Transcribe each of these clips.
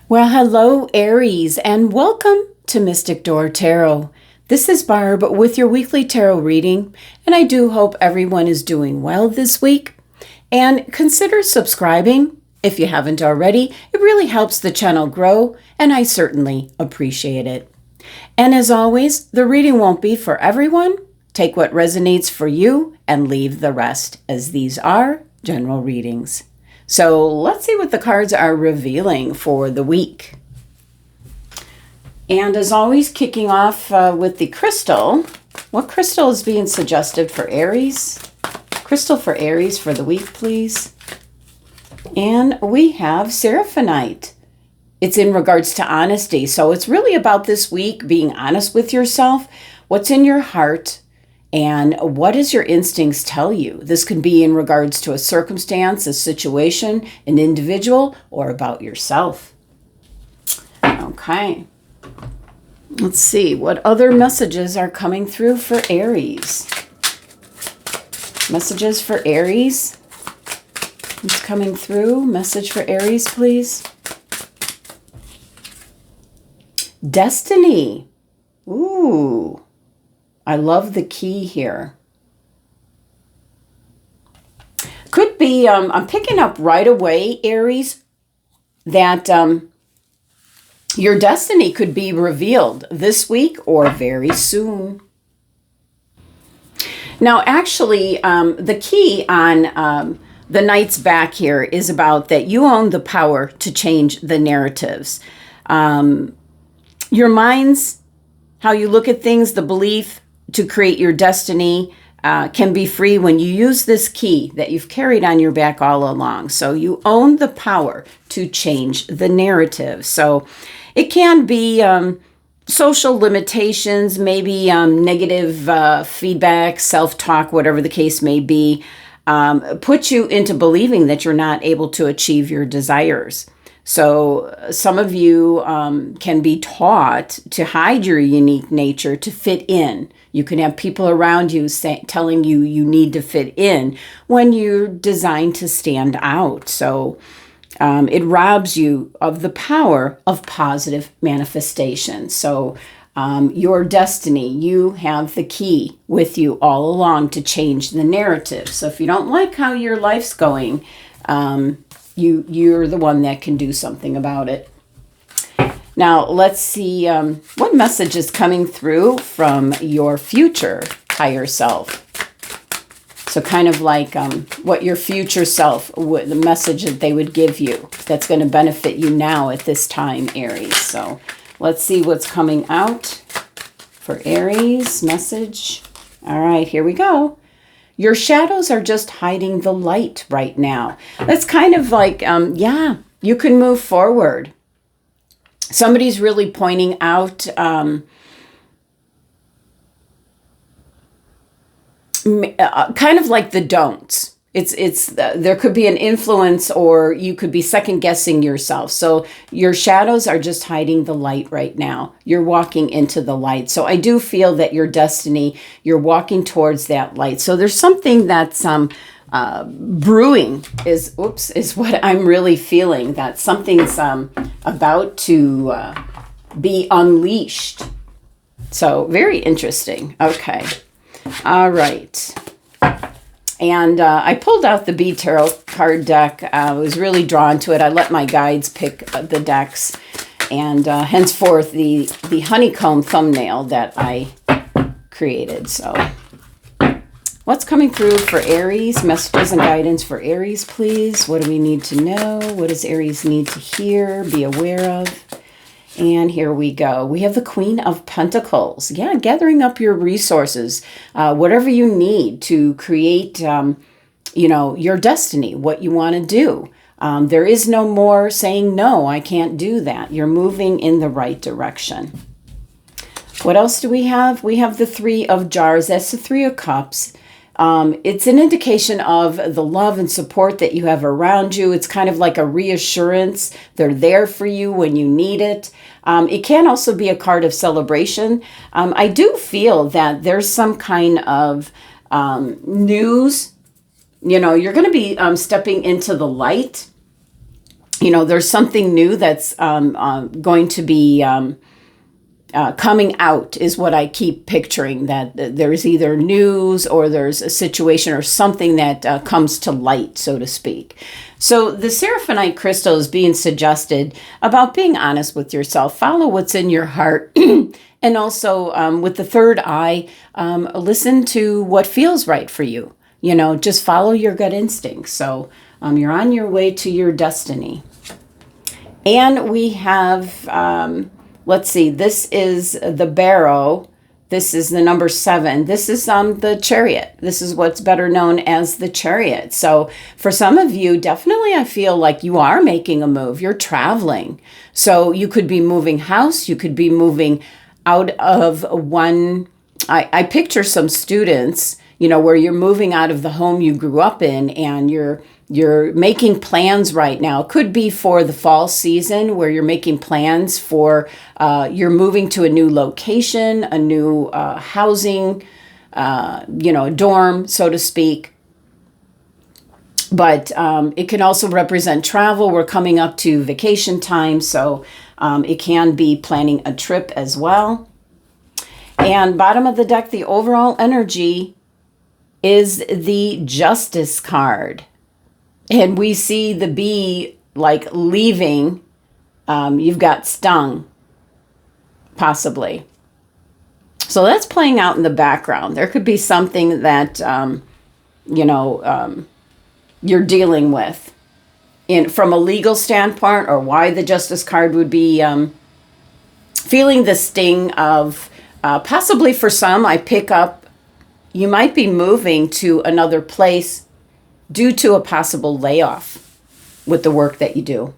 Well, hello, Aries, and welcome to Mystic Door Tarot. This is Barb with your weekly tarot reading, and I do hope everyone is doing well this week. And consider subscribing if you haven't already. It really helps the channel grow, and I certainly appreciate it. And as always, the reading won't be for everyone. Take what resonates for you and leave the rest, as these are general readings. So let's see what the cards are revealing for the week. And as always, kicking off with the crystal. What crystal is being suggested for Aries? Crystal for Aries for the week, please. And we have Seraphonite. It's in regards to honesty. So it's really about this week being honest with yourself. What's in your heart? And what does your instincts tell you? This could be in regards to a circumstance, a situation, an individual, or about yourself. Okay. Let's see what other messages are coming through for Aries. Messages for Aries. What's coming through? Message for Aries, please. Destiny. Ooh. I love the key here. Could be, I'm picking up right away, Aries, that your destiny could be revealed this week or very soon. Now, actually, the key on the Knight's back here is about that you own the power to change the narratives. Your mind's, how you look at things, the belief to create your destiny can be free when you use this key that you've carried on your back all along. So you own the power to change the narrative. So it can be social limitations, maybe negative feedback, self-talk, whatever the case may be, put you into believing that you're not able to achieve your desires. So some of you can be taught to hide your unique nature to fit in. You can have people around you telling you you need to fit in when you're designed to stand out. So it robs you of the power of positive manifestation. So your destiny, you have the key with you all along to change the narrative. So if you don't like how your life's going, you're the one that can do something about it. Now, let's see what message is coming through from your future higher self. So kind of like what your future self, the message that they would give you that's going to benefit you now at this time, Aries. So let's see what's coming out for Aries message. All right, here we go. Your shadows are just hiding the light right now. That's kind of like, you can move forward. Somebody's really pointing out kind of like the don'ts. There could be an influence, or you could be second guessing yourself. So your shadows are just hiding the light right now. You're walking into the light. So I do feel that your destiny, you're walking towards that light. So there's something that's brewing is what I'm really feeling, that something's about to be unleashed. So very interesting. Okay. All right. And I pulled out the Bead Tarot card deck. I was really drawn to it. I let my guides pick the decks. And henceforth, the honeycomb thumbnail that I created. So what's coming through for Aries? Messages and guidance for Aries, please. What do we need to know? What does Aries need to hear, be aware of? And here we go. We have the Queen of Pentacles. Yeah, gathering up your resources, whatever you need to create, your destiny, what you want to do. There is no more saying, no, I can't do that. You're moving in the right direction. What else do we have? We have the Three of Jars. That's the Three of Cups. It's an indication of the love and support that you have around you. It's kind of like a reassurance. They're there for you when you need it. It can also be a card of celebration. I do feel that there's some kind of news. You're going to be stepping into the light. there's something new that's going to be coming out is what I keep picturing, that there's either news or there's a situation or something that comes to light, so to speak. So the Seraphonite crystal is being suggested about being honest with yourself, follow what's in your heart, and also with the third eye, listen to what feels right for you. Just follow your gut instincts. So you're on your way to your destiny. And we have, let's see, this is the barrow. This is the number 7. This is the chariot. This is what's better known as the chariot. So for some of you, definitely I feel like you are making a move. You're traveling. So you could be moving house. You could be moving out of one. I picture some students, where you're moving out of the home you grew up in, and you're making plans right now. It could be for the fall season where you're making plans for, you're moving to a new location, a new housing, dorm, so to speak. But it can also represent travel. We're coming up to vacation time, so it can be planning a trip as well. And bottom of the deck, the overall energy is the Justice card. And we see the bee leaving. You've got stung, possibly. So that's playing out in the background. There could be something that, you're dealing with from a legal standpoint, or why the Justice card would be feeling the sting of, possibly for some, I pick up, you might be moving to another place due to a possible layoff with the work that you do.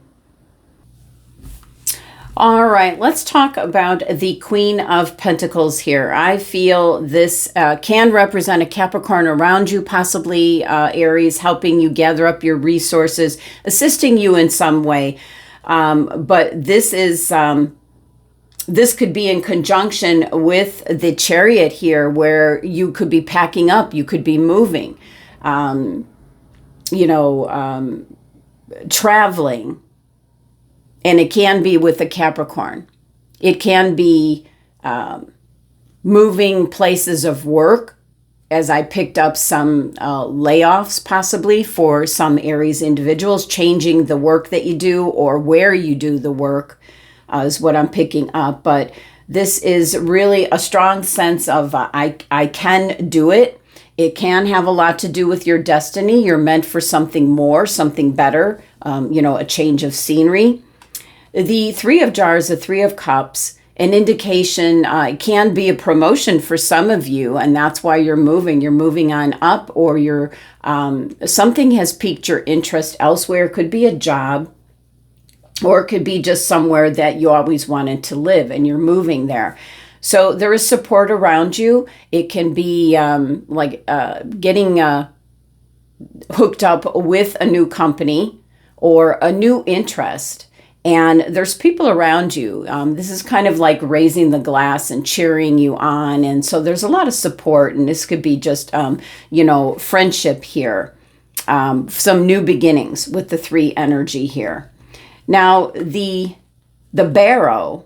All right, let's talk about the Queen of Pentacles here. I feel this can represent a Capricorn around you, possibly Aries, helping you gather up your resources, assisting you in some way. But this is this could be in conjunction with the Chariot here, where you could be packing up, you could be moving, traveling. And it can be with a Capricorn. It can be moving places of work, as I picked up some layoffs possibly for some Aries individuals, changing the work that you do or where you do the work is what I'm picking up. But this is really a strong sense of I can do it. It can have a lot to do with your destiny. You're meant for something more, something better, a change of scenery. The Three of Jars, the Three of Cups, an indication, it can be a promotion for some of you, and that's why you're moving. You're moving on up, or you're something has piqued your interest elsewhere. It could be a job, or it could be just somewhere that you always wanted to live, and you're moving there. So there is support around you. It can be getting hooked up with a new company or a new interest. And there's people around you. This is kind of like raising the glass and cheering you on. And so there's a lot of support. And this could be just, friendship here. Some new beginnings with the 3 energy here. Now, the barrow,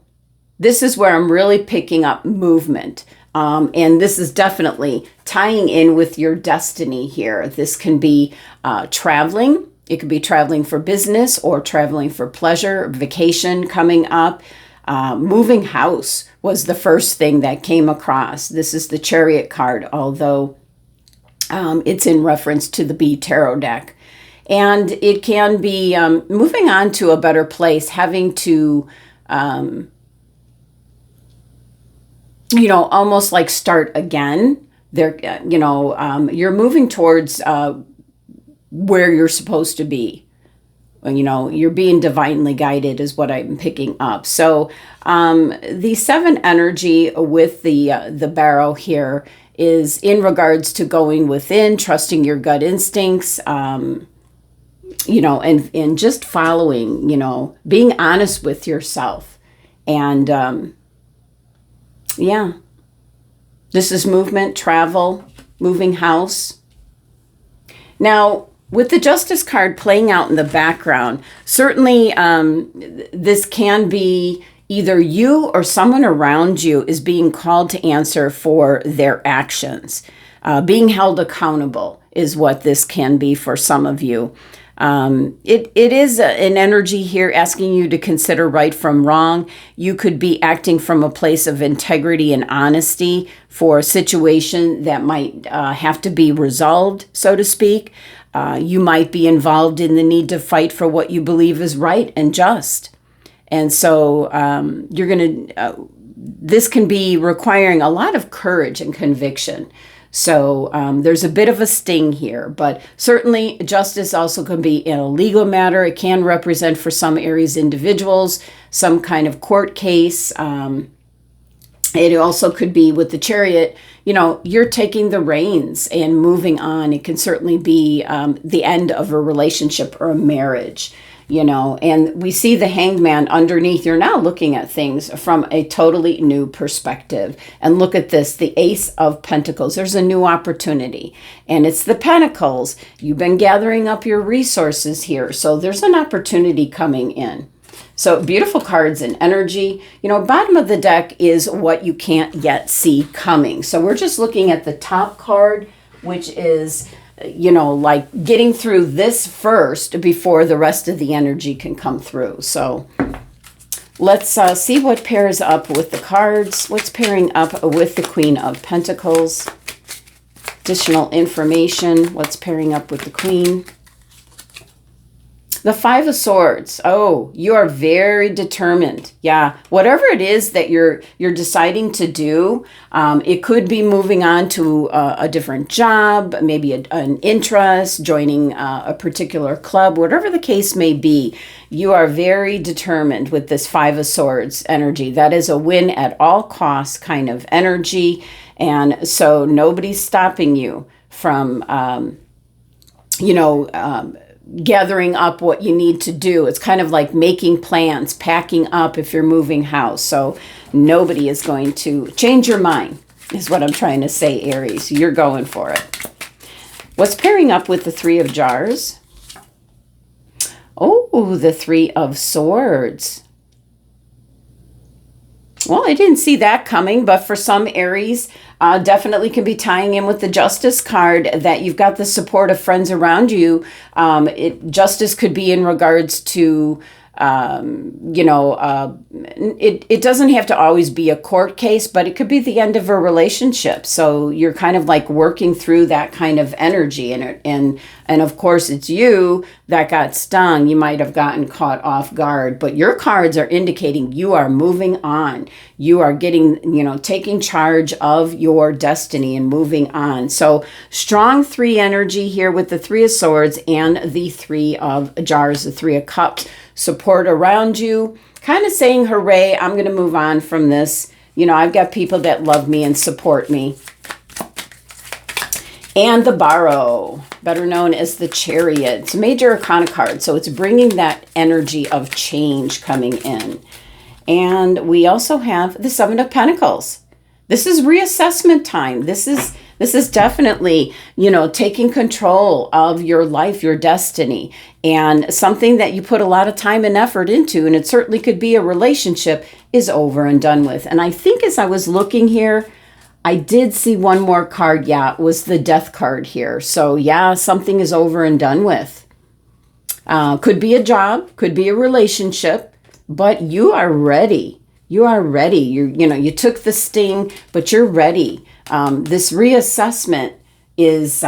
this is where I'm really picking up movement. And this is definitely tying in with your destiny here. This can be traveling. It could be traveling for business or traveling for pleasure, vacation coming up. Moving house was the first thing that came across. This is the Chariot card, although it's in reference to the Bee Tarot deck. And it can be moving on to a better place, having to, almost like start again. There, you're moving towards where you're supposed to be. You're being divinely guided is what I'm picking up. So the 7 energy with the barrow here is in regards to going within, trusting your gut instincts, and just following, being honest with yourself. And this is movement, travel, moving house. Now, With the Justice card playing out in the background, certainly this can be either you or someone around you is being called to answer for their actions. Being held accountable is what this can be for some of you. It is an energy here asking you to consider right from wrong. You could be acting from a place of integrity and honesty for a situation that might have to be resolved, so to speak. You might be involved in the need to fight for what you believe is right and just. And so this can be requiring a lot of courage and conviction. So there's a bit of a sting here, but certainly justice also can be in a legal matter. It can represent for some Aries individuals some kind of court case. It also could be with the Chariot, you're taking the reins and moving on. It can certainly be the end of a relationship or a marriage. And we see the Hangman underneath. You're now looking at things from a totally new perspective. And look at this, the Ace of Pentacles. There's a new opportunity. And it's the Pentacles. You've been gathering up your resources here. So there's an opportunity coming in. So beautiful cards and energy. Bottom of the deck is what you can't yet see coming. So we're just looking at the top card, which is like getting through this first before the rest of the energy can come through. So let's see what pairs up with the cards. What's pairing up with the Queen of Pentacles? Additional information. What's pairing up with the Queen? The Five of Swords. Oh, you are very determined. Yeah, whatever it is that you're deciding to do, it could be moving on to a different job, maybe an interest, joining a particular club, whatever the case may be. You are very determined with this Five of Swords energy. That is a win at all costs kind of energy. And so nobody's stopping you from, gathering up what you need to do. It's kind of like making plans, packing up if you're moving house. So nobody is going to change your mind, is what I'm trying to say, Aries. You're going for it. What's pairing up with the Three of Jars? Oh, the Three of Swords. Well, I didn't see that coming, but for some Aries, definitely can be tying in with the Justice card that you've got the support of friends around you. Justice could be in regards to, it doesn't have to always be a court case, but it could be the end of a relationship. So you're kind of like working through that kind of energy. And of course, it's you that got stung. You might have gotten caught off guard, but your cards are indicating you are moving on. You are getting, taking charge of your destiny and moving on. So strong three energy here with the Three of Swords and the Three of Jars, the Three of Cups. Support around you, kind of saying, hooray, I'm going to move on from this. I've got people that love me and support me. And the Barrow, better known as the Chariot. It's a major arcana card, so it's bringing that energy of change coming in. And we also have the Seven of Pentacles. This is reassessment time. This is definitely, taking control of your life, your destiny, and something that you put a lot of time and effort into, and it certainly could be a relationship, is over and done with. And I think as I was looking here, I did see one more card. Yeah, it was the Death card here. So yeah, something is over and done with. Could be a job, could be a relationship, but you are ready. You are ready. You took the sting, but you're ready. This reassessment is,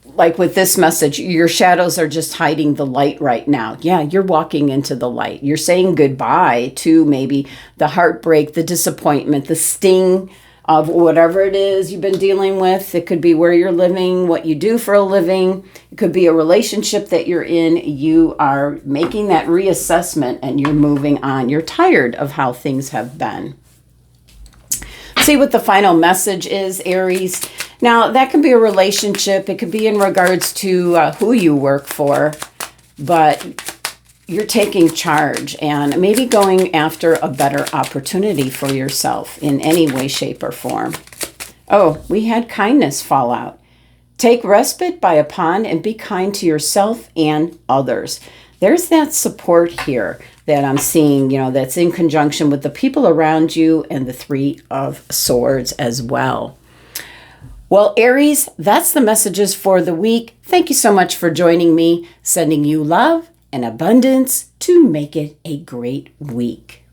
like with this message, your shadows are just hiding the light right now. Yeah, you're walking into the light. You're saying goodbye to maybe the heartbreak, the disappointment, the sting of whatever it is you've been dealing with. It could be where you're living, what you do for a living. It could be a relationship that you're in. You are making that reassessment and you're moving on. You're tired of how things have been. See what the final message is, Aries. Now, that could be a relationship. It could be in regards to who you work for, but you're taking charge and maybe going after a better opportunity for yourself in any way, shape, or form. Oh, we had kindness fall out. Take respite by a pond and be kind to yourself and others. There's that support here that I'm seeing, that's in conjunction with the people around you and the Three of Swords as well. Well, Aries, that's the messages for the week. Thank you so much for joining me, sending you love and abundance to make it a great week.